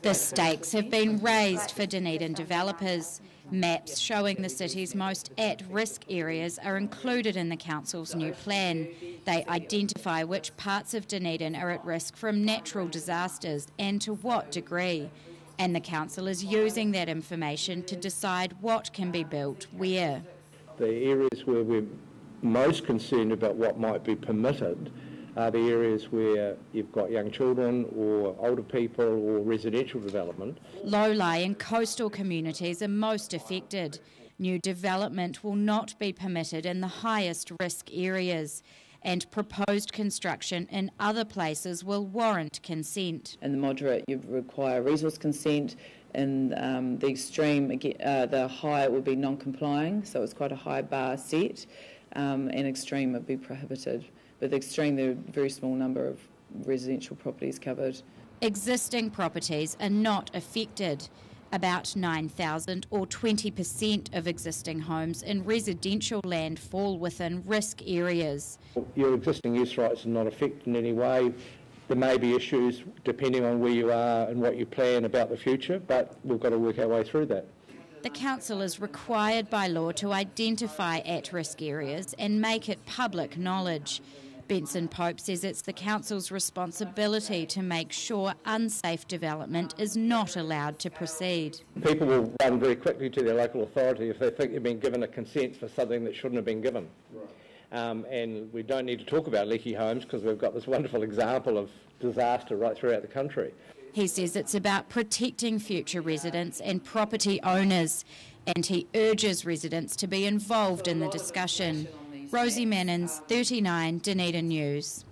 The stakes have been raised for Dunedin developers. Maps showing the city's most at-risk areas are included in the council's new plan. They identify which parts of Dunedin are at risk from natural disasters and to what degree. And the council is using that information to decide what can be built where. The areas where we're most concerned about what might be permitted are the areas where you've got young children or older people or residential development. Low-lying coastal communities are most affected. New development will not be permitted in the highest risk areas, and proposed construction in other places will warrant consent. In the moderate, you require resource consent. In the extreme, the high would be non-complying, so it's quite a high bar set, and extreme would be prohibited. With the extreme, there are a very small number of residential properties covered. Existing properties are not affected. About 9,000 or 20% of existing homes in residential land fall within risk areas. Your existing use rights are not affected in any way. There may be issues depending on where you are and what you plan about the future, but we've got to work our way through that. The council is required by law to identify at-risk areas and make it public knowledge. Benson Pope says it's the council's responsibility to make sure unsafe development is not allowed to proceed. People will run very quickly to their local authority if they think they've been given a consent for something that shouldn't have been given. And we don't need to talk about leaky homes because we've got this wonderful example of disaster right throughout the country. He says it's about protecting future residents and property owners, and he urges residents to be involved in the discussion. Rosie Mannins, 39 Dunedin News.